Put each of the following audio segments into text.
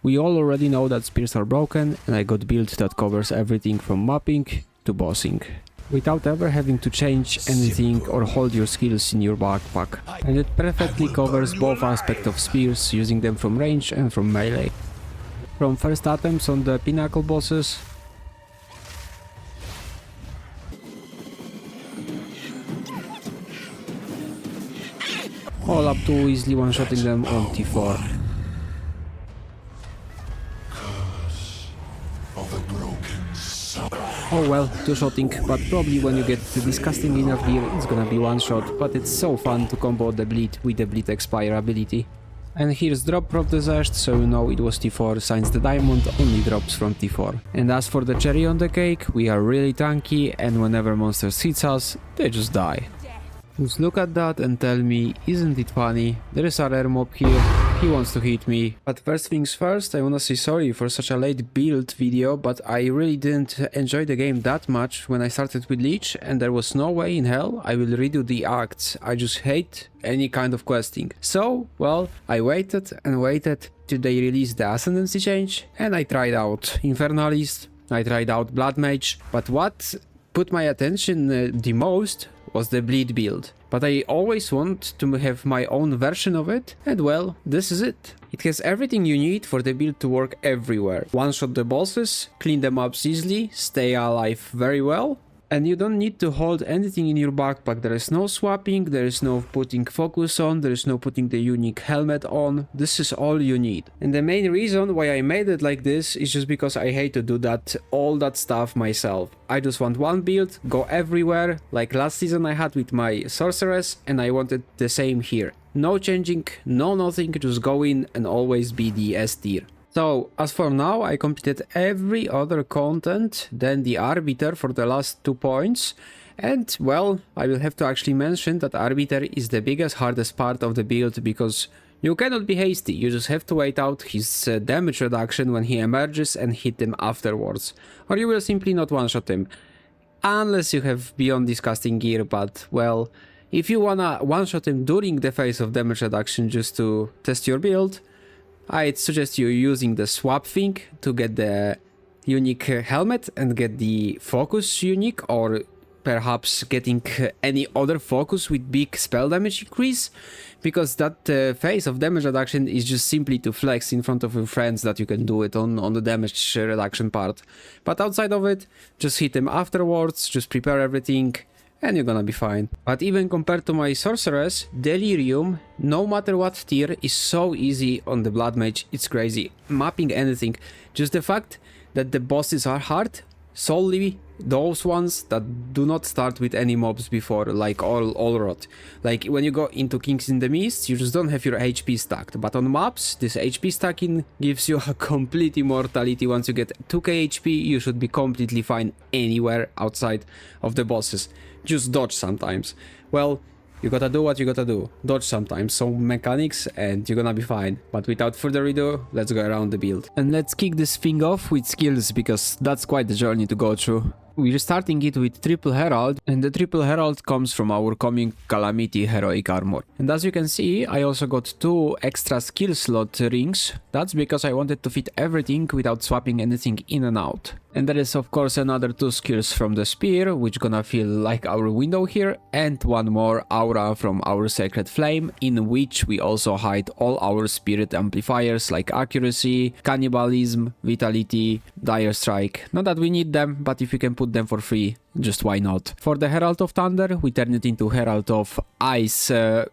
We all already know that spears are broken, and I got build that covers everything from mapping to bossing, without ever having to change anything or hold your skills in your backpack. And it perfectly covers both aspects of spears, using them from range and from melee. From first attempts on the pinnacle bosses, all up to easily one-shotting them on T4. Oh well, two-shotting, but probably when you get the disgusting enough gear it's gonna be one-shot, but it's so fun to combo the bleed with the bleed expire ability. And here's drop from the zest, so you know it was T4, since the diamond only drops from T4. And as for the cherry on the cake, we are really tanky, and whenever monsters hits us, they just die. Just look at that and tell me, isn't it funny? There is a rare mob here, he wants to hit me. But first things first, I wanna say sorry for such a late build video, but I really didn't enjoy the game that much when I started with Leech, and there was no way in hell I will redo the acts. I just hate any kind of questing. So, well, I waited and waited till they released the Ascendency change, and I tried out Infernalist, I tried out Blood Mage, but what put my attention the most was the bleed build. But I always want to have my own version of it, and well, this is it. It has everything you need for the build to work everywhere. One-shot the bosses, clean them up easily, stay alive very well, and you don't need to hold anything in your backpack. There is no swapping, there is no putting focus on, there is no putting the unique helmet on. This is all you need. And the main reason why I made it like this is just because I hate to do all that stuff myself. I just want one build, go everywhere, like last season I had with my sorceress, and I wanted the same here. No changing, no nothing, just go in and always be the S tier. So, as for now, I completed every other content than the Arbiter for the last 2 points, and, well, I will have to actually mention that Arbiter is the biggest, hardest part of the build, because you cannot be hasty, you just have to wait out his damage reduction when he emerges and hit him afterwards, or you will simply not one-shot him, unless you have beyond disgusting gear, but, well, if you wanna one-shot him during the phase of damage reduction just to test your build, I'd suggest you using the swap thing to get the unique helmet and get the focus unique, or perhaps getting any other focus with big spell damage increase, because that phase of damage reduction is just simply to flex in front of your friends that you can do it on the damage reduction part. But outside of it, just hit them afterwards, just prepare everything, and you're gonna be fine. But even compared to my sorceress, Delirium, no matter what tier, is so easy on the Blood Mage, it's crazy. Mapping anything, just the fact that the bosses are hard, solely those ones that do not start with any mobs before, like all rot. Like when you go into kinginthemists, you just don't have your HP stacked, but on maps, this HP stacking gives you a complete immortality. Once you get 2k HP, you should be completely fine anywhere outside of the bosses. Just dodge sometimes. Well, you gotta do what you gotta do. Dodge sometimes, some mechanics, and you're gonna be fine. But without further ado, let's go around the build. And let's kick this thing off with skills, because that's quite the journey to go through. We're starting it with Triple Herald, and the Triple Herald comes from our coming Calamity Heroic Armor. And as you can see, I also got 2 extra skill slot rings. That's because I wanted to fit everything without swapping anything in and out. And there is of course another 2 skills from the spear, which gonna feel like our window here, and 1 more aura from our Sacred Flame, in which we also hide all our spirit amplifiers like accuracy, cannibalism, vitality, dire strike. Not that we need them, but if you can put them for free, just why not. For the Herald of Thunder, we turn it into Herald of Ice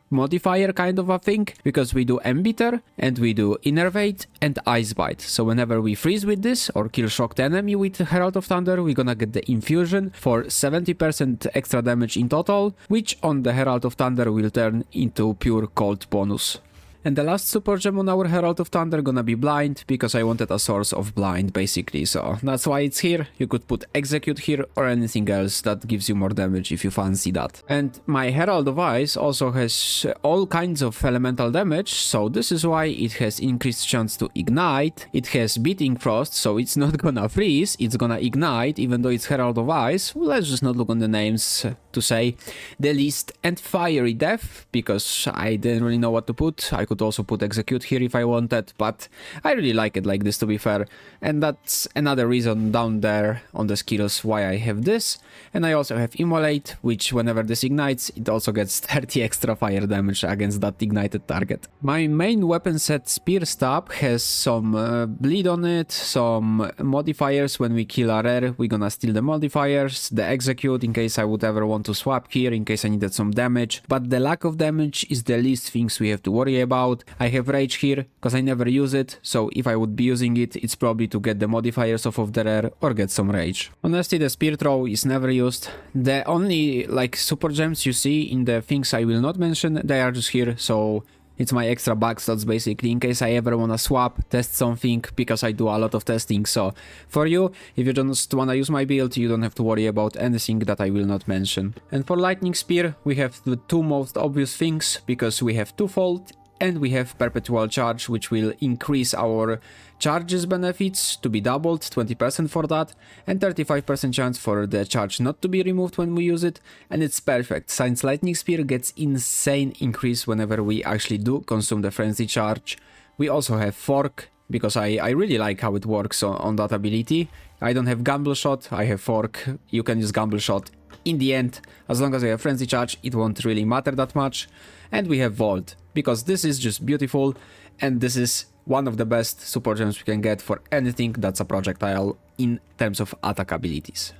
modifier kind of a thing, because we do Embitter, and we do Innervate and Ice Bite. So whenever we freeze with this, or kill shocked enemy with Herald of Thunder, we're gonna get the Infusion for 70% extra damage in total, which on the Herald of Thunder will turn into pure cold bonus. And the last super gem on our Herald of Thunder gonna be Blind, because I wanted a source of blind basically, so that's why it's here. You could put Execute here or anything else that gives you more damage if you fancy that. And my Herald of Ice also has all kinds of elemental damage, so this is why it has increased chance to ignite. It has Beating Frost, so it's not gonna freeze, it's gonna ignite even though it's Herald of Ice. Let's just not look on the names to say the least. And Fiery Death, because I didn't really know what to put. I could could also put execute here if I wanted, but I really like it like this, to be fair. And that's another reason down there on the skills why I have this. And I also have immolate, which whenever this ignites, it also gets 30 extra fire damage against that ignited target. My main weapon set, Spear Stab, has some bleed on it, some modifiers. When we kill a rare, we're gonna steal the modifiers, the execute in case I would ever want to swap here, in case I needed some damage. But the lack of damage is the least things we have to worry about. I have rage here because I never use it, so if I would be using it, it's probably to get the modifiers off of the rare or get some rage. Honestly, the spear throw is never used. The only like super gems you see in the things I will not mention, they are just here, so it's my extra back slots basically in case I ever wanna swap, test something, because I do a lot of testing. So for you, if you just wanna use my build, you don't have to worry about anything that I will not mention. And for lightning spear, we have the two most obvious things, because we have twofold and we have perpetual charge, which will increase our charges benefits to be doubled, 20% for that, and 35% chance for the charge not to be removed when we use it. And it's perfect, since lightning spear gets insane increase whenever we actually do consume the frenzy charge. We also have fork, because I really like how it works on that ability. I don't have gamble shot, I have fork. You can use gamble shot. In the end, as long as I have frenzy charge, it won't really matter that much. And we have vault, because this is just beautiful, and this is one of the best super gems we can get for anything that's a projectile in terms of attack abilities.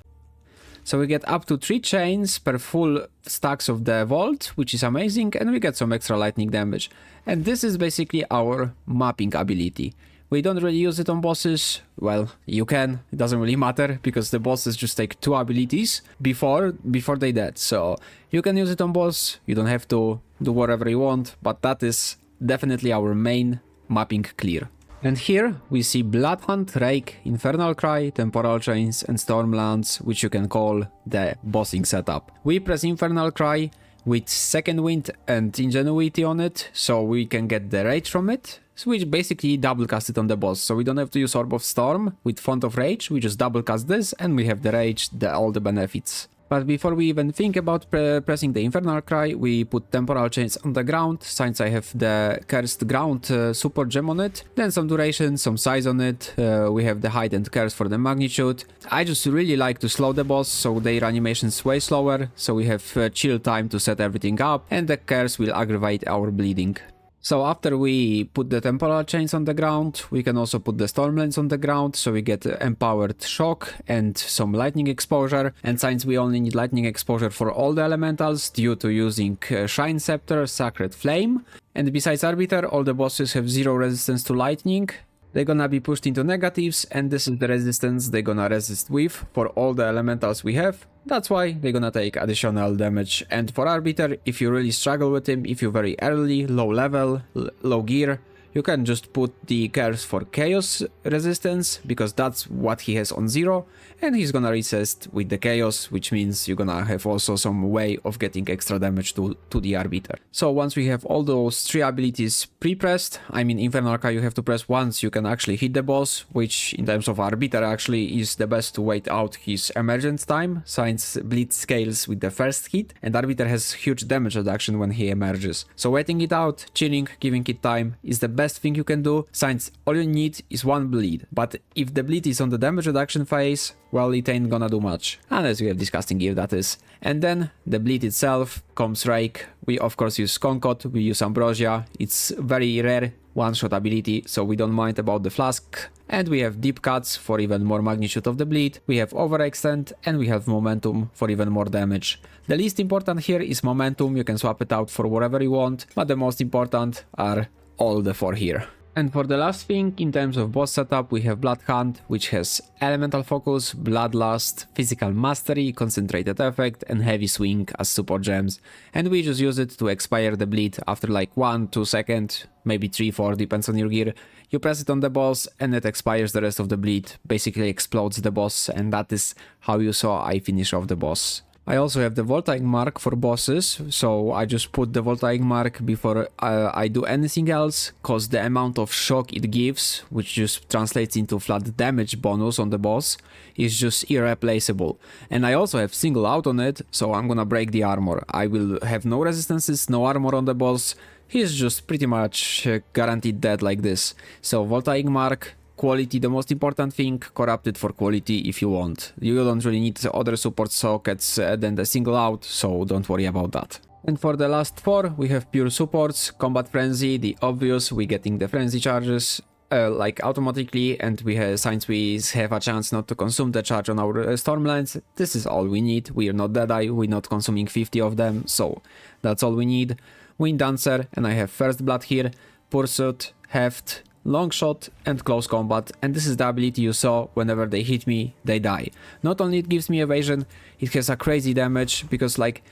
So we get up to 3 chains per full stacks of the vault, which is amazing, and we get some extra lightning damage. And this is basically our mapping ability. We don't really use it on bosses. Well, you can, it doesn't really matter, because the bosses just take 2 abilities before they dead. So you can use it on boss, you don't have to do whatever you want, but that is definitely our main mapping clear. And here we see Blood Hunt, Rake, Infernal Cry, Temporal Chains and Stormlands, which you can call the bossing setup. We press Infernal Cry with Second Wind and Ingenuity on it, so we can get the rage from it, which basically double cast it on the boss. So we don't have to use Orb of Storm with Font of Rage, we just double cast this and we have the rage, all the benefits. But before we even think about pressing the Infernal Cry, we put Temporal Chains on the ground, since I have the Cursed Ground support gem on it, then some duration, some size on it, we have the Height and Curse for the magnitude. I just really like to slow the boss, so their animation's way slower, so we have chill time to set everything up, and the Curse will aggravate our bleeding. So after we put the temporal chains on the ground, we can also put the stormlands on the ground, so we get empowered shock and some lightning exposure. And since we only need lightning exposure for all the elementals due to using Shine Scepter, Sacred Flame, and besides Arbiter, all the bosses have 0 resistance to lightning. They're gonna be pushed into negatives, and this is the resistance they're gonna resist with for all the elementals we have. That's why they're gonna take additional damage. And for Arbiter, if you really struggle with him, if you're very early, low level, low gear, you can just put the curse for chaos resistance, because that's what he has on 0, and he's gonna resist with the chaos, which means you're gonna have also some way of getting extra damage to the Arbiter. So once we have all those 3 abilities pre-pressed, I mean Infernal Cry you have to press once you can actually hit the boss, which in terms of Arbiter actually is the best to wait out his emergence time, since bleed scales with the first hit, and Arbiter has huge damage reduction when he emerges. So waiting it out, chilling, giving it time is the best thing you can do, since all you need is 1 bleed. But if the bleed is on the damage reduction phase, well, it ain't gonna do much, unless we have Disgusting Gear, that is. And then the bleed itself comes Rake. We of course use Concord, we use Ambrosia, it's very rare one-shot ability, so we don't mind about the flask. And we have Deep Cuts for even more magnitude of the bleed, we have Overextend, and we have Momentum for even more damage. The least important here is Momentum, you can swap it out for whatever you want, but the most important are all the 4 here. And for the last thing, in terms of boss setup, we have Blood Hunt, which has Elemental Focus, Bloodlust, Physical Mastery, Concentrated Effect, and Heavy Swing as support gems. And we just use it to expire the bleed after like 1-2 seconds, maybe 3-4, depends on your gear. You press it on the boss and it expires the rest of the bleed, basically explodes the boss, and that is how you saw I finish off the boss. I also have the Voltaic Mark for bosses, so I just put the Voltaic Mark before I do anything else, cause the amount of shock it gives, which just translates into flat damage bonus on the boss, is just irreplaceable. And I also have single out on it, so I'm gonna break the armor. I will have no resistances, no armor on the boss. he's just pretty much guaranteed dead like this. So Voltaic Mark, quality the most important thing, corrupted for quality if you want. You don't really need other support sockets than the single out, so don't worry about that. And for the last 4, we have pure supports, Combat Frenzy, the obvious, we getting the frenzy charges like automatically, and since we have a chance not to consume the charge on our Stormlands, this is all we need. We are not Deadeye, we're not consuming 50 of them, so that's all we need. Wind Dancer, and I have First Blood here, Pursuit, Heft, Long Shot and Close Combat, and this is the ability you saw. Whenever they hit me, they die. Not only it gives me evasion, it has a crazy damage, because like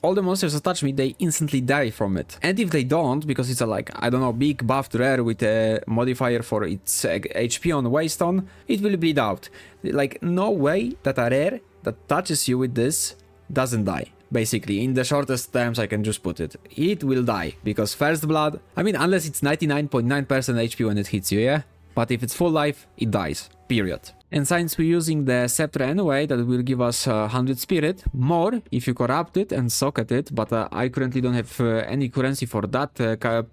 all the monsters that touch me, they instantly die from it. And if they don't, because it's a like, I don't know, big buffed rare with a modifier for its HP on waste on, it will bleed out. Like, no way that a rare that touches you with this doesn't die. Basically, in the shortest terms I can just put it. It will die, because First Blood, I mean, unless it's 99.9% HP when it hits you, yeah? But if it's full life, it dies. Period. And since we're using the Scepter anyway, that will give us 100 spirit, more if you corrupt it and socket it, but I currently don't have any currency for that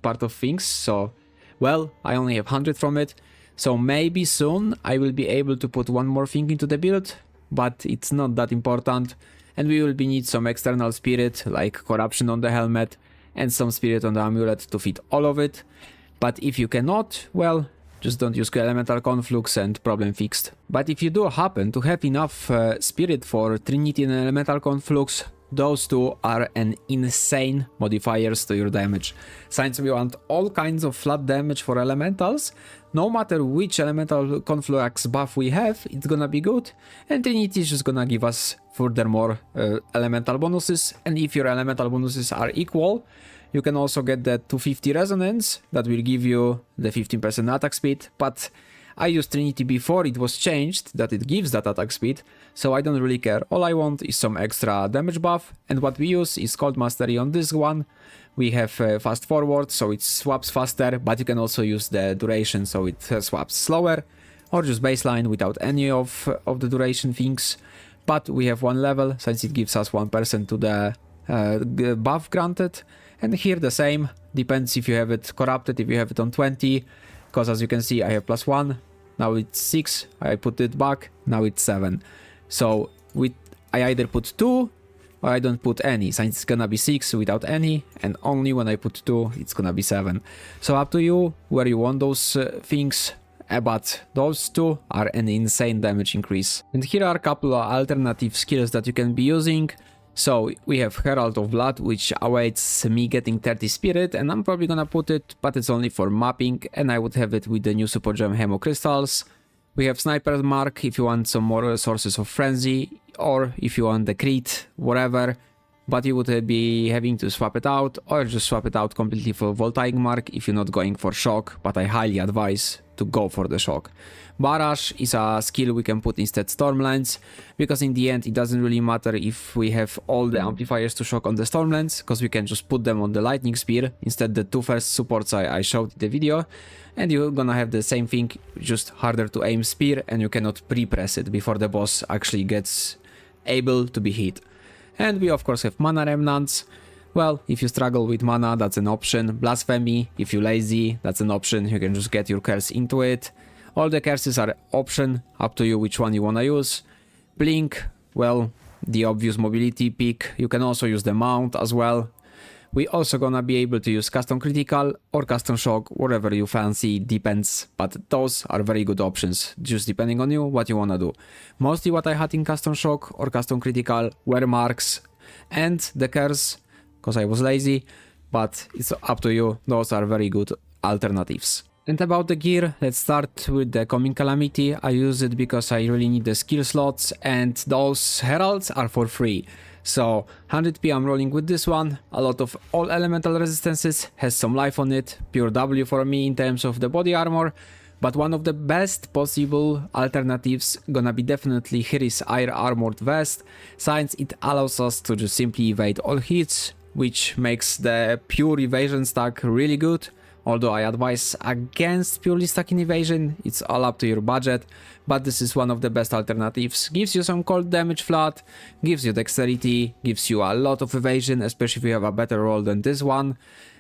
part of things, so, well, I only have 100 from it, so maybe soon I will be able to put one more thing into the build, but it's not that important, and we will need some external spirit, like corruption on the helmet, and some spirit on the amulet to fit all of it, but if you cannot, well, just don't use elemental conflux and problem fixed. But if you do happen to have enough spirit for Trinity and elemental conflux, those two are an insane modifiers to your damage. Since we want all kinds of flat damage for elementals, no matter which elemental conflux buff we have, it's gonna be good, and Trinity is just gonna give us furthermore elemental bonuses, and if your elemental bonuses are equal, you can also get the 250 resonance that will give you the 15% attack speed, but I used Trinity before it was changed that it gives that attack speed, so I don't really care. All I want is some extra damage buff, and what we use is Cold Mastery on this one. We have fast forward, so it swaps faster, but you can also use the duration, so it swaps slower, or just baseline without any of the duration things. But we have one level, since it gives us 1% to the buff granted. And here the same, depends if you have it corrupted, if you have it on 20, because as you can see I have +1, now it's 6, I put it back, now it's 7. So I either put 2 or I don't put any, since it's gonna be 6 without any, and only when I put 2 it's gonna be 7. So up to you where you want those things, but those two are an insane damage increase. And here are a couple of alternative skills that you can be using. So we have Herald of Blood, which awaits me getting 30 spirit, and I'm probably gonna put it, but it's only for mapping, and I would have it with the new super gem Hemo Crystals. We have Sniper Mark if you want some more sources of frenzy, or if you want the crit, whatever, but you would be having to swap it out, or just swap it out completely for Voltaic Mark if you're not going for shock, but I highly advise to go for the shock. Barrage is a skill we can put instead Stormlands, because in the end it doesn't really matter if we have all the amplifiers to shock on the Stormlands, because we can just put them on the Lightning Spear, instead the two first supports I showed in the video, and you're gonna have the same thing, just harder to aim spear, and you cannot pre-press it before the boss actually gets able to be hit. And we of course have Mana Remnants. Well, if you struggle with mana, that's an option. Blasphemy, if you're lazy, that's an option, you can just get your curse into it. All the curses are option, up to you which one you wanna use. Blink, well, the obvious mobility pick, you can also use the mount as well. We also gonna be able to use custom critical or custom shock, whatever you fancy, depends, but those are very good options, just depending on you, what you wanna do. Mostly what I had in custom shock or custom critical were marks and the curse, because I was lazy, but it's up to you, those are very good alternatives. And about the gear, let's start with the Coming Calamity. I use it because I really need the skill slots, and those heralds are for free. So 100p I'm rolling with this one, a lot of all elemental resistances, has some life on it, pure W for me in terms of the body armor, but one of the best possible alternatives gonna be definitely Hiri's Air Armored Vest, since it allows us to just simply evade all hits, which makes the pure evasion stack really good. although I advise against purely stacking evasion, it's all up to your budget, but this is one of the best alternatives. Gives you some cold damage flat, gives you dexterity, gives you a lot of evasion, especially if you have a better roll than this one,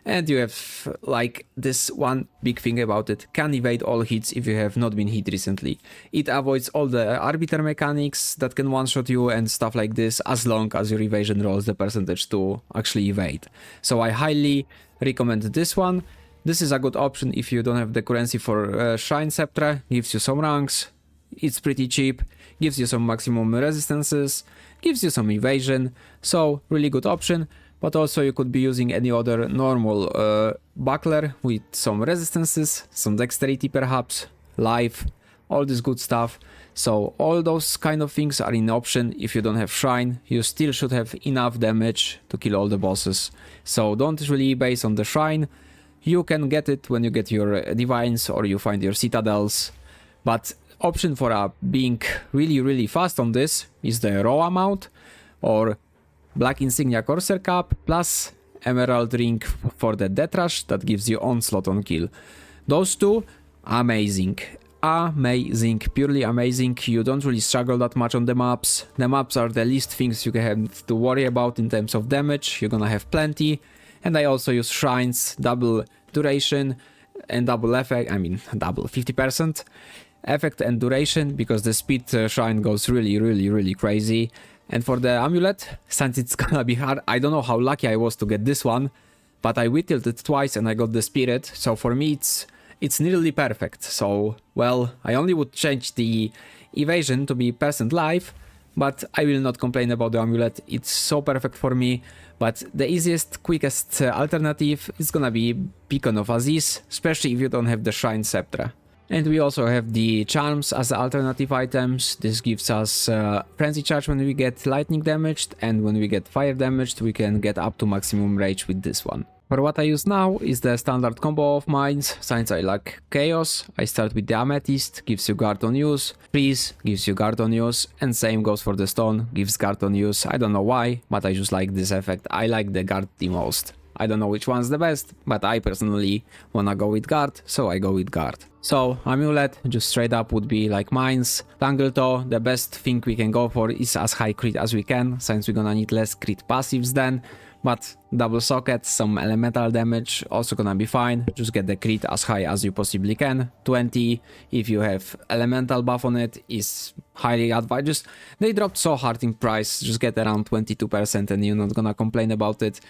and you have like this one big thing about it, can evade all hits if you have not been hit recently. It avoids all the arbiter mechanics that can one-shot you and stuff like this, as long as your evasion rolls the percentage to actually evade. So I highly recommend this one. This is a good option if you don't have the currency for Shrine Sceptre, gives you some ranks, it's pretty cheap, gives you some maximum resistances, gives you some evasion, so really good option. But also you could be using any other normal buckler with some resistances, some dexterity perhaps, life, all this good stuff. So all those kind of things are in option. If you don't have Shrine, you still should have enough damage to kill all the bosses. So don't really base on the Shrine. You can get it when you get your divines or you find your citadels. But option for being really fast on this is the raw amount, or Black Insignia Corsair Cap plus Emerald Ring for the Death Rush that gives you onslaught on kill. Those two, amazing. Amazing, purely amazing. You don't really struggle that much on the maps. The maps are the least things you have to worry about in terms of damage. You're gonna have plenty. And I also use Shrines, double duration and double effect, I mean double 50% effect and duration, because the speed Shrine goes really crazy. And for the amulet, since it's gonna be hard, I don't know how lucky I was to get this one, but I whittled it twice and I got the spirit, so for me it's nearly perfect. So, well, I only would change the evasion to be percent life, but I will not complain about the amulet, it's so perfect for me. But the easiest, quickest alternative is gonna be Beacon of Aziz, especially if you don't have the Shrine Sceptre. And we also have the charms as alternative items. This gives us frenzy charge when we get lightning damaged, and when we get fire damaged we can get up to maximum rage with this one. For what I use now is the standard combo of mines. Since I like chaos, I start with the amethyst, gives you guard on use, freeze gives you guard on use, and same goes for the stone, gives guard on use. I don't know why, but I just like this effect. I like the guard the most. I don't know which one's the best, but I personally wanna go with guard, so I go with guard. So amulet, just straight up would be like mines. Tangleto, the best thing we can go for is as high crit as we can, since we're gonna need less crit passives then. But double socket, some elemental damage, also gonna be fine. Just get the crit as high as you possibly can. 20, if you have elemental buff on it, is highly advised. Just, they dropped so hard in price, just get around 22% and you're not gonna complain about it.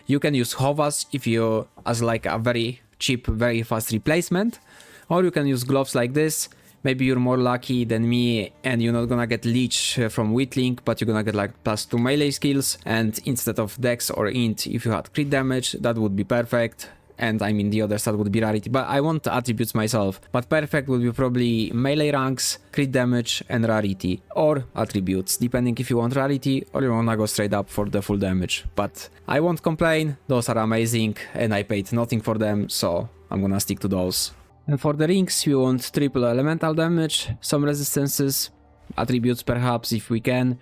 You can use Hovas if you, as like a very cheap, very fast replacement. Or you can use gloves like this. Maybe you're more lucky than me and you're not gonna get leech from whittling, but you're gonna get like +2 melee skills, and instead of dex or int, if you had crit damage, that would be perfect. And I mean the other stat would be rarity, but I want attributes myself. But perfect would be probably melee ranks, crit damage and rarity, or attributes, depending if you want rarity or you wanna go straight up for the full damage. But I won't complain, those are amazing and I paid nothing for them, so I'm gonna stick to those. And for the rings, we want triple elemental damage, some resistances, attributes perhaps if we can,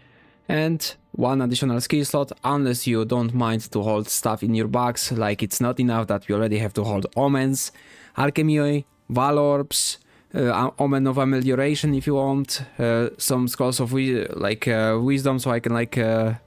and one additional skill slot, unless you don't mind to hold stuff in your bags, like it's not enough that you already have to hold omens, alchemy, valorbs, omen of amelioration if you want, some scrolls of wisdom so I can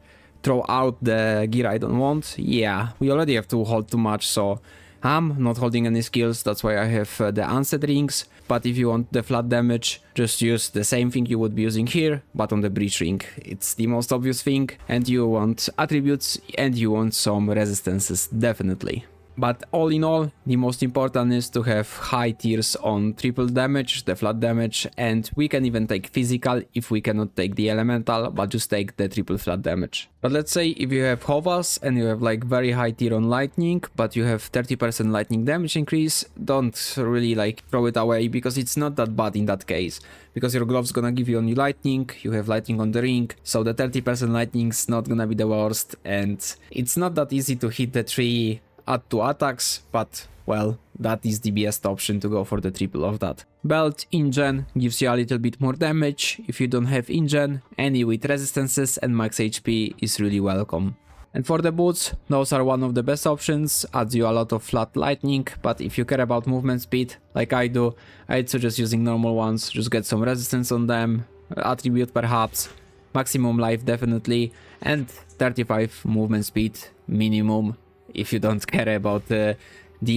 throw out the gear I don't want. Yeah, we already have to hold too much, so I'm not holding any skills, that's why I have the unset rings. But if you want the flat damage, just use the same thing you would be using here, but on the breach ring. It's the most obvious thing, and you want attributes and you want some resistances, definitely. But all in all, the most important is to have high tiers on triple damage, the flat damage, and we can even take physical if we cannot take the elemental, but just take the triple flat damage. But let's say if you have Hovas and you have like very high tier on lightning, but you have 30% lightning damage increase, don't really throw it away, because it's not that bad in that case. Because your glove's gonna give you only lightning, you have lightning on the ring, so the 30% lightning's not gonna be the worst, and it's not that easy to hit the tree add 2 attacks, but well, that is the best option to go for the triple of that. Belt Ingen gives you a little bit more damage if you don't have Ingen, any with resistances and max HP is really welcome. And for the boots, those are one of the best options, adds you a lot of flat lightning, but if you care about movement speed, like I do, I'd suggest using normal ones, just get some resistance on them, attribute perhaps, maximum life definitely, and 35 movement speed minimum if you don't care about the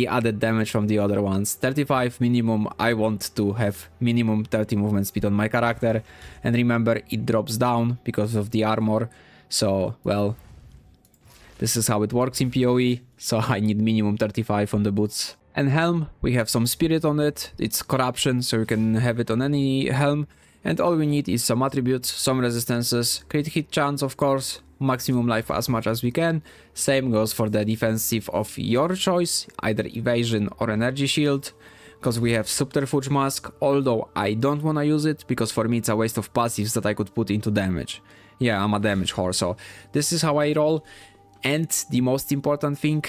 added damage from the other ones. 35 minimum, I want to have minimum 30 movement speed on my character, and remember it drops down because of the armor, so well, this is how it works in PoE, so I need minimum 35 on the boots. And helm, we have some spirit on it, it's corruption, so you can have it on any helm, and all we need is some attributes, some resistances, crit hit chance of course, maximum life as much as we can. Same goes for the defensive of your choice, either evasion or energy shield, because we have subterfuge mask, although I don't wanna use it because for me it's a waste of passives that I could put into damage. Yeah, I'm a damage whore, so this is how I roll. And the most important thing,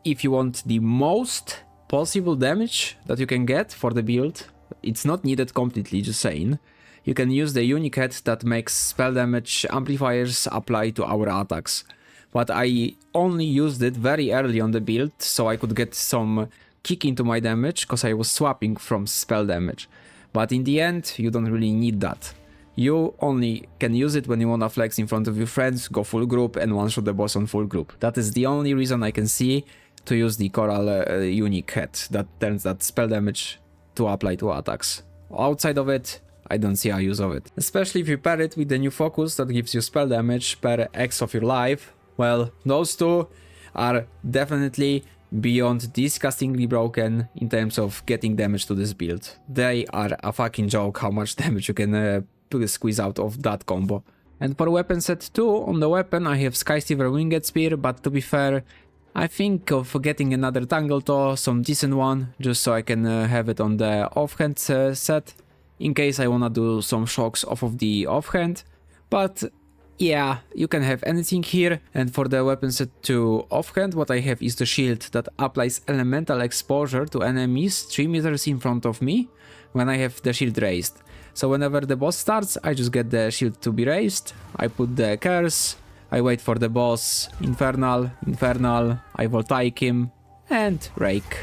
if you want the most possible damage that you can get for the build, it's not needed completely, just saying. You can use the unique head that makes spell damage amplifiers apply to our attacks. But I only used it very early on the build, so I could get some kick into my damage, because I was swapping from spell damage. But in the end, you don't really need that. You only can use it when you wanna flex in front of your friends, go full group, and one-shot the boss on full group. That is the only reason I can see to use the coral unique head that turns that spell damage to apply to attacks. Outside of it, I don't see a use of it. Especially if you pair it with the new focus that gives you spell damage per X of your life. Well, those two are definitely beyond disgustingly broken in terms of getting damage to this build. They are a fucking joke how much damage you can squeeze out of that combo. And for weapon set 2, on the weapon I have Skystealer Winged Spear, but to be fair, I think of getting another Tangleto, some decent one, just so I can have it on the offhand set, in case I wanna do some shocks off of the offhand. But yeah, you can have anything here. And for the weapon set 2 offhand, what I have is the shield that applies elemental exposure to enemies 3 meters in front of me when I have the shield raised. So whenever the boss starts, I just get the shield to be raised, I put the curse, I wait for the boss, infernal, I voltaic him, and rake.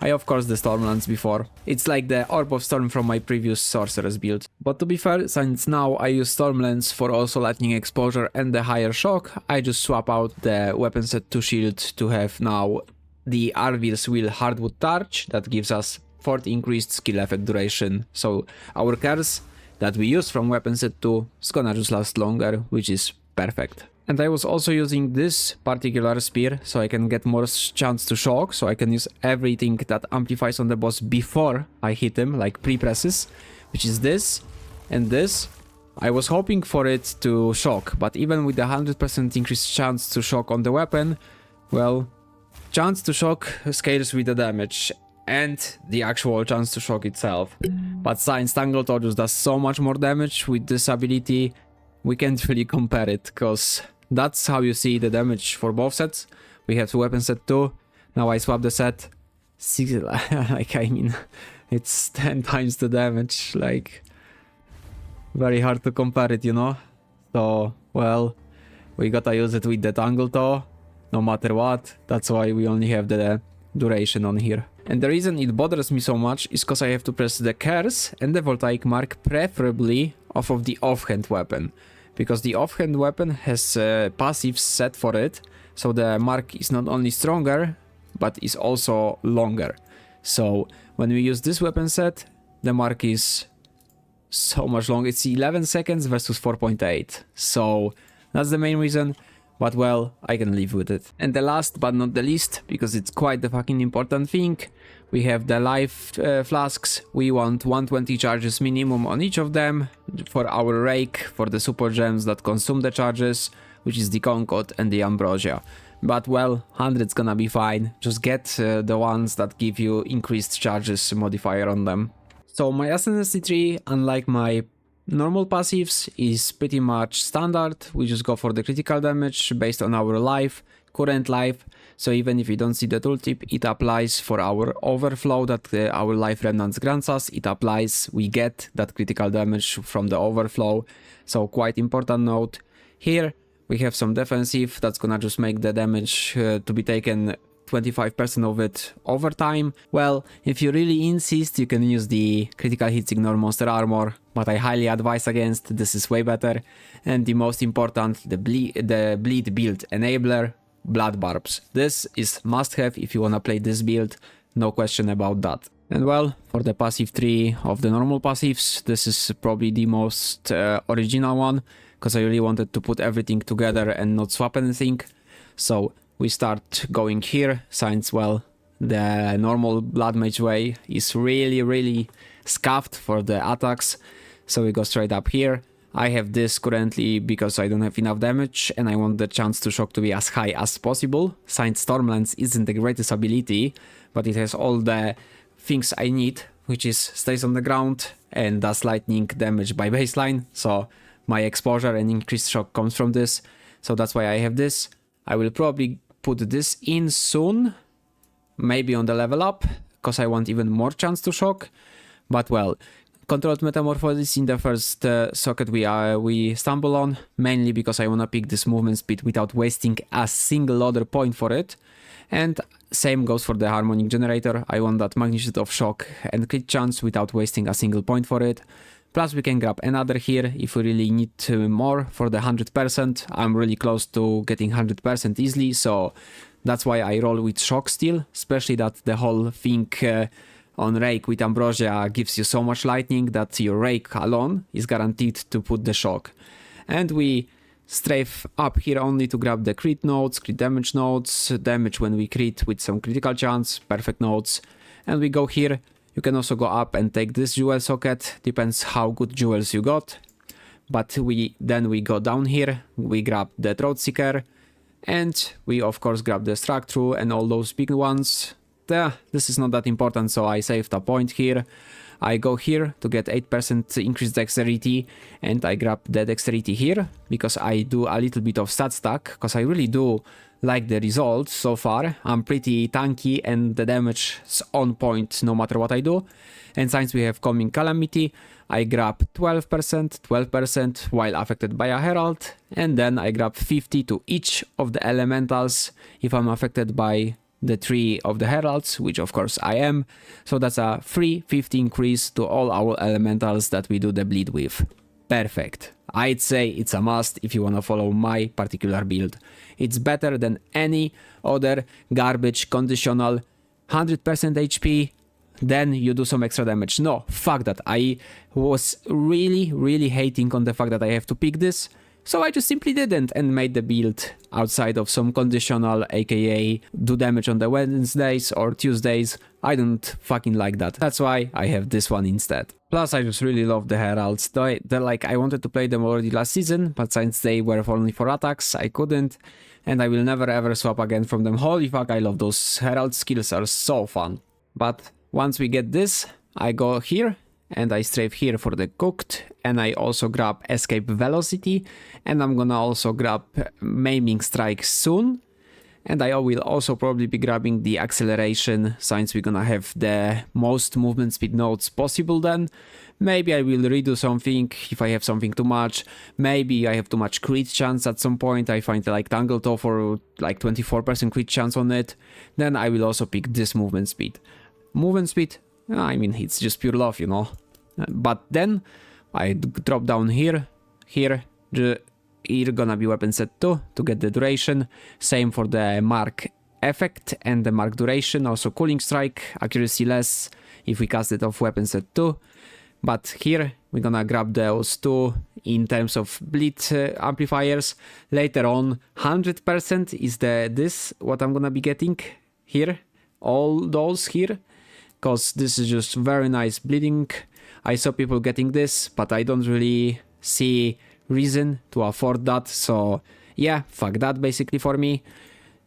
I of course the Stormlands before. It's like the Orb of Storm from my previous sorceress build. But to be fair, since now I use Stormlands for also lightning exposure and the higher shock, I just swap out the weapon set 2 shield to have now the Arvir's Will Hardwood Torch that gives us 40 increased skill effect duration. So our curse that we use from weapon set 2 is gonna just last longer, which is perfect. And I was also using this particular spear so I can get more chance to shock, so I can use everything that amplifies on the boss before I hit him, like pre-presses, which is this and this. I was hoping for it to shock, but even with the 100% increased chance to shock on the weapon, well, chance to shock scales with the damage and the actual chance to shock itself. But since Tangleto just does so much more damage with this ability, we can't really compare it, cause that's how you see the damage for both sets. We have weapon set 2, now I swap the set, like I mean, it's 10 times the damage, like, very hard to compare it, you know? So, well, we gotta use it with the Tangleto, no matter what, that's why we only have the duration on here. And the reason it bothers me so much is because I have to press the curse and the voltaic mark preferably off of the offhand weapon, because the offhand weapon has passives set for it, so the mark is not only stronger but is also longer. So when we use this weapon set, the mark is so much longer. It's 11 seconds versus 4.8, so that's the main reason. But well, I can live with it. And the last but not the least, because it's quite the fucking important thing, we have the life flasks. We want 120 charges minimum on each of them for our rake, for the super gems that consume the charges, which is the Concord and the Ambrosia. But well, 100's gonna be fine. Just get the ones that give you increased charges modifier on them. So my Ascendency tree, unlike my normal passives, is pretty much standard. We just go for the critical damage based on our life, current life. So even if you don't see the tooltip, it applies for our overflow that our life remnants grants us. It applies, we get that critical damage from the overflow. So quite important note. Here we have some defensive, that's gonna just make the damage to be taken 25% of it over time. Well, if you really insist, you can use the critical hits ignore monster armor, but I highly advise against, this is way better. And the most important, the bleed build enabler, blood barbs. This is must have if you wanna play this build, no question about that. And well, for the passive tree of the normal passives, this is probably the most original one, because I really wanted to put everything together and not swap anything. So we start going here, since, well, the normal Blood Mage way is really scuffed for the attacks. So we go straight up here. I have this currently because I don't have enough damage and I want the chance to shock to be as high as possible. Since Stormlance isn't the greatest ability, but it has all the things I need, which is stays on the ground and does lightning damage by baseline. So my exposure and increased shock comes from this. So that's why I have this. I will probably put this in soon, maybe on the level up, because I want even more chance to shock. But well, controlled metamorphosis in the first socket we stumble on, mainly because I want to pick this movement speed without wasting a single other point for it. And same goes for the harmonic generator. I want that magnitude of shock and crit chance without wasting a single point for it. Plus we can grab another here if we really need more for the 100%. I'm really close to getting 100% easily, so that's why I roll with shock still, especially that the whole thing on Rake with Ambrosia gives you so much lightning that your Rake alone is guaranteed to put the shock. And we strafe up here only to grab the crit nodes, crit damage nodes, damage when we crit with some critical chance, perfect nodes. And we go here. You can also go up and take this jewel socket, depends how good jewels you got. But then we go down here, we grab the Throat Seeker, and we of course grab the Struck Through and all those big ones. This is not that important, so I saved a point here. I go here to get 8% increased dexterity, and I grab the dexterity here, because I do a little bit of stat stack, because I really do like the results so far. I'm pretty tanky and the damage is on point no matter what I do. And since we have Coming Calamity, I grab 12% while affected by a herald, and then I grab 50 to each of the elementals if I'm affected by the 3 of the heralds, which of course I am. So that's a free 50 increase to all our elementals that we do the bleed with. Perfect. I'd say it's a must if you wanna follow my particular build. It's better than any other garbage conditional 100% HP, then you do some extra damage. No, fuck that. I was really hating on the fact that I have to pick this, so I just simply didn't and made the build outside of some conditional, aka do damage on the Wednesdays or Tuesdays. I don't fucking like that. That's why I have this one instead. Plus I just really love the heralds. They're like, I wanted to play them already last season, but since they were only for attacks, I couldn't. And I will never ever swap again from them. Holy fuck, I love those herald skills, are so fun. But once we get this, I go here and I strafe here for the cooked, and I also grab escape velocity, and I'm gonna also grab maiming strike soon. And I will also probably be grabbing the acceleration, since we're gonna have the most movement speed nodes possible then. Maybe I will redo something if I have something too much. Maybe I have too much crit chance at some point. I find like Tangle Toe for like 24% crit chance on it. Then I will also pick this movement speed. Movement speed, I mean, it's just pure love, you know. But then I drop down here, here gonna be weapon set 2 to get the duration. Same for the mark effect and the mark duration. Also cooling strike, accuracy less if we cast it off weapon set 2. But here we're gonna grab those 2 in terms of bleed amplifiers. Later on, 100% is this what I'm gonna be getting here. All those here. Because this is just very nice bleeding. I saw people getting this, but I don't really see reason to afford that. So yeah, fuck that basically for me.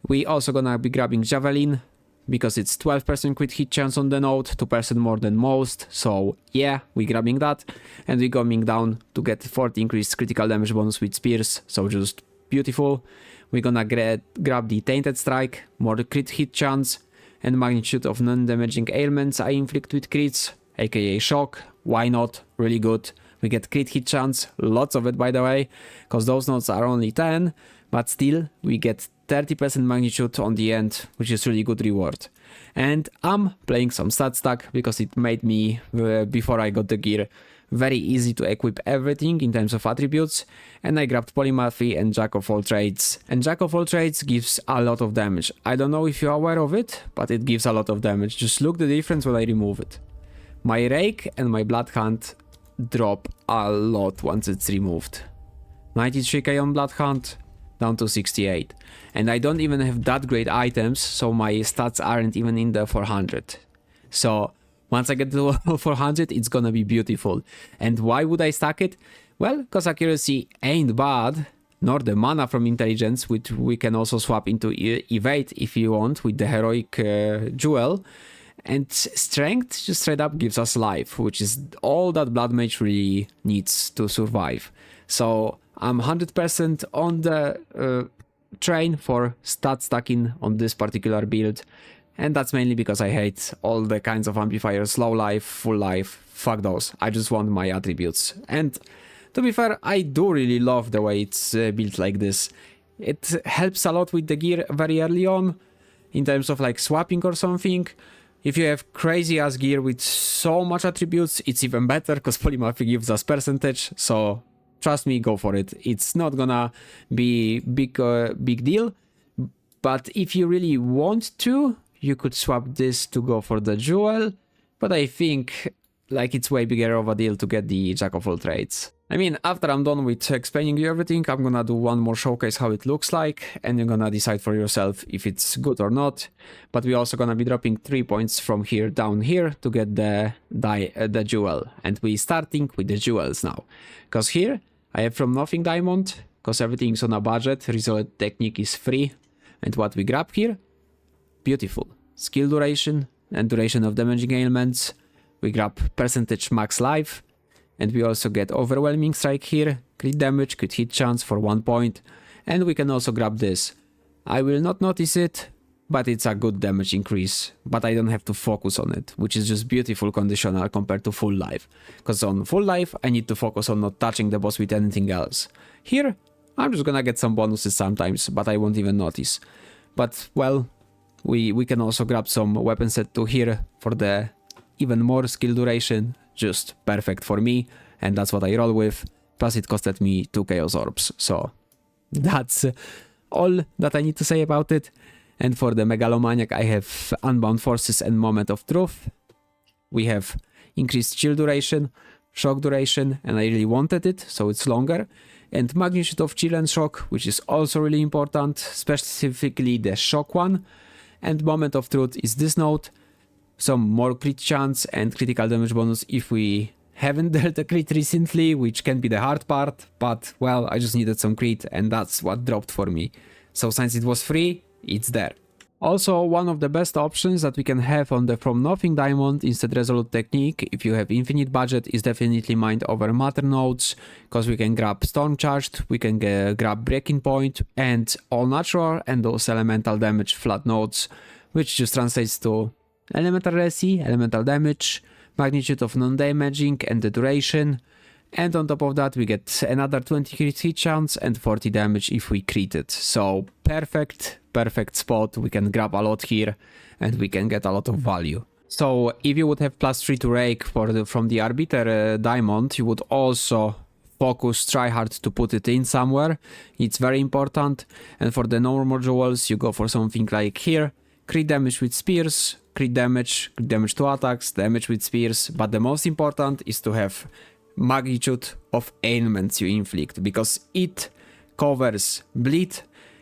We also gonna be grabbing Javelin, because it's 12% crit hit chance on the node, 2% more than most. So yeah, we grabbing that. And we coming down to get 40 increased critical damage bonus with spears. So just beautiful. We're gonna grab the Tainted Strike, more crit hit chance, and magnitude of non-damaging ailments I inflict with crits, aka shock. Why not? Really good. We get crit hit chance, lots of it by the way, because those nodes are only 10, but still we get 30% magnitude on the end, which is really good reward. And I'm playing some stat stack because it made me, before I got the gear, very easy to equip everything in terms of attributes, and I grabbed polymorphy and jack of all trades. And jack of all trades gives a lot of damage. I don't know if you're aware of it, but it gives a lot of damage. Just look the difference when I remove it. My rake and my bloodhound drop a lot once it's removed. 93k on bloodhound, down to 68. And I don't even have that great items, so my stats aren't even in the 400. So once I get to 400, it's gonna be beautiful. And why would I stack it? Well, because accuracy ain't bad, nor the mana from intelligence, which we can also swap into evade if you want with the heroic jewel. And strength just straight up gives us life, which is all that Blood Mage really needs to survive. So I'm 100% on the train for stat stacking on this particular build. And that's mainly because I hate all the kinds of amplifiers, low life, full life, fuck those. I just want my attributes. And to be fair, I do really love the way it's built like this. It helps a lot with the gear very early on, in terms of like swapping or something. If you have crazy ass gear with so much attributes, it's even better, because polymorphy gives us percentage, so trust me, go for it. It's not gonna be big deal, but if you really want to, you could swap this to go for the jewel, but I think like it's way bigger of a deal to get the jack of all trades. I mean, after I'm done with explaining you everything, I'm gonna do one more showcase how it looks like, and you're gonna decide for yourself if it's good or not. But we're also gonna be dropping 3 points from here down here to get the jewel, and we're starting with the jewels now, because here I have from nothing diamond, because everything's on a budget. Resolve technique is free, and what we grab here, beautiful skill duration and duration of damaging ailments. We grab percentage max life, and we also get overwhelming strike here, crit damage, crit hit chance for 1 point, and we can also grab this. I will not notice it, but it's a good damage increase, but I don't have to focus on it, which is just beautiful conditional compared to full life, because on full life I need to focus on not touching the boss with anything else. Here I'm just gonna get some bonuses sometimes, but I won't even notice. But well, we can also grab some weapon set to here for the even more skill duration, just perfect for me, and that's what I roll with. Plus it costed me 2 chaos orbs, so that's all that I need to say about it. And for the megalomaniac I have unbound forces and moment of truth. We have increased chill duration, shock duration, and I really wanted it, so it's longer, and magnitude of chill and shock, which is also really important, specifically the shock one. And moment of truth is this node, some more crit chance and critical damage bonus if we haven't dealt a crit recently, which can be the hard part, but well, I just needed some crit and that's what dropped for me. So since it was free, it's there. Also, one of the best options that we can have on the from nothing diamond instead resolute technique, if you have infinite budget, is definitely mind over matter nodes, because we can grab storm charged, we can grab breaking point and all natural, and those elemental damage flat nodes, which just translates to elemental resi, elemental damage, magnitude of non-damaging and the duration, and on top of that we get another 20 crit hit chance and 40 damage if we crit it. So perfect spot, we can grab a lot here and we can get a lot of value. So if you would have +3 to rake from the arbiter diamond, you would also try hard to put it in somewhere, it's very important. And for the normal jewels you go for something like here, crit damage with spears, crit damage to attacks, damage with spears, but the most important is to have magnitude of ailments you inflict, because it covers bleed,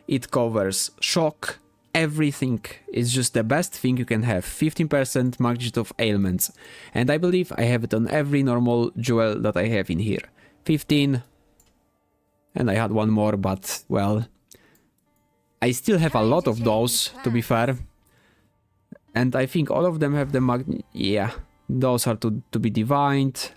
it covers shock, everything. Is just the best thing you can have, 15% magnitude of ailments, and I believe I have it on every normal jewel that I have in here. 15, and I had one more, but well, I still have a lot of those, to be fair. And I think all of them have the yeah, those are to be divined.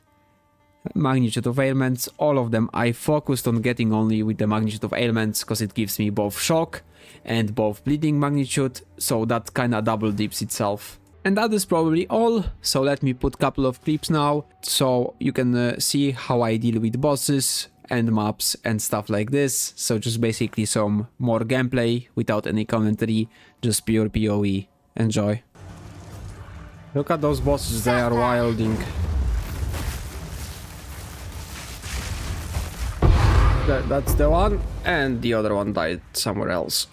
Magnitude of ailments, all of them I focused on getting only with the magnitude of ailments, because it gives me both shock and both bleeding magnitude, so that kinda double dips itself. And that is probably all, so let me put a couple of clips now, so you can see how I deal with bosses end maps and stuff like this. So just basically some more gameplay without any commentary, just pure PoE. Enjoy. Look at those bosses, they are wilding. That's the one, and the other one died somewhere else.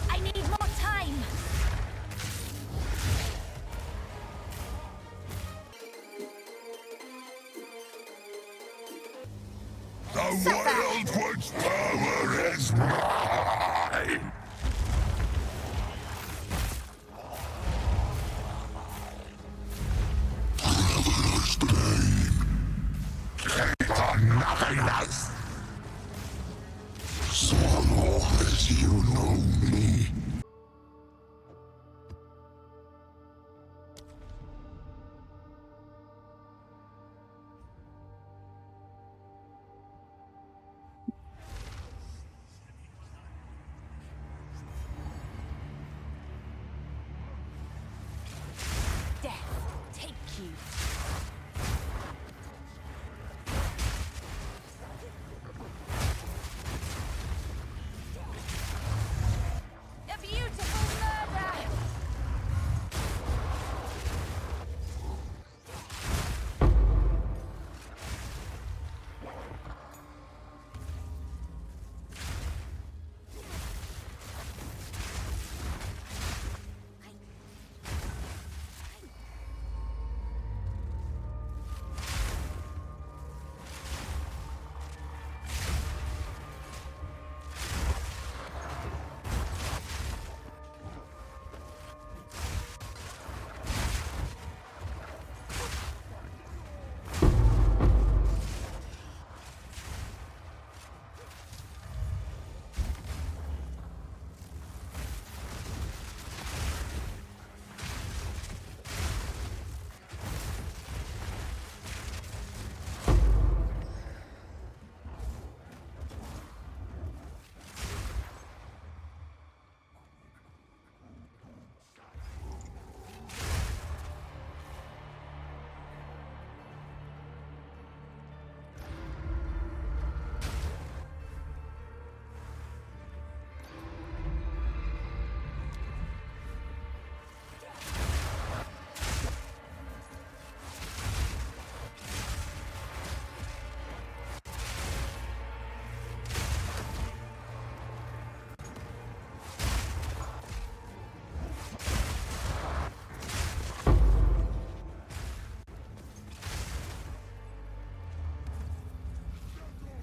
I need more time. The Wild One's power is mine! Traveler's pain. Take on nothingness! So long as you know me. Death, take you. A beautiful murder.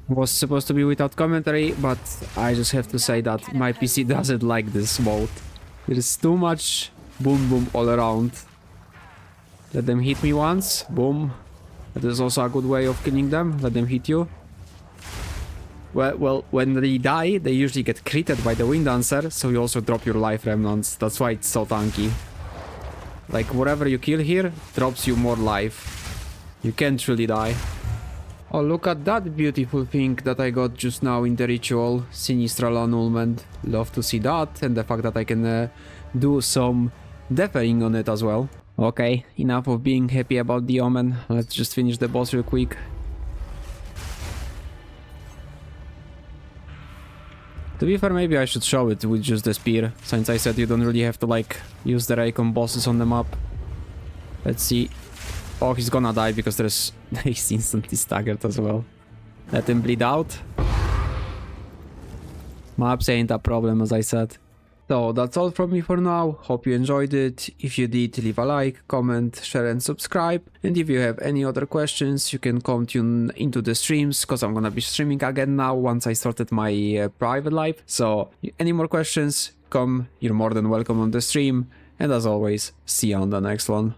Was supposed to be without commentary, but I just have to say that my PC doesn't like this mode. There's too much boom boom all around. Let them hit me once, boom. That is also a good way of killing them, let them hit you. Well, when they die, they usually get critted by the Wind Dancer, so you also drop your life remnants. That's why it's so tanky. Like, whatever you kill here, drops you more life. You can't really die. Oh, look at that beautiful thing that I got just now in the ritual. Sinistral Annulment. Love to see that, and the fact that I can do some deferring on it as well. Okay, enough of being happy about the omen. Let's just finish the boss real quick. To be fair, maybe I should show it with just the spear, since I said you don't really have to, like, use the Raycon bosses on the map. Let's see. Oh, he's gonna die because he's instantly staggered as well. Let him bleed out. Maps ain't a problem, as I said. So that's all from me for now. Hope you enjoyed it. If you did, leave a like, comment, share and subscribe. And if you have any other questions, you can come tune into the streams, because I'm gonna be streaming again now once I started my private live. So any more questions, come, you're more than welcome on the stream. And as always, see you on the next one.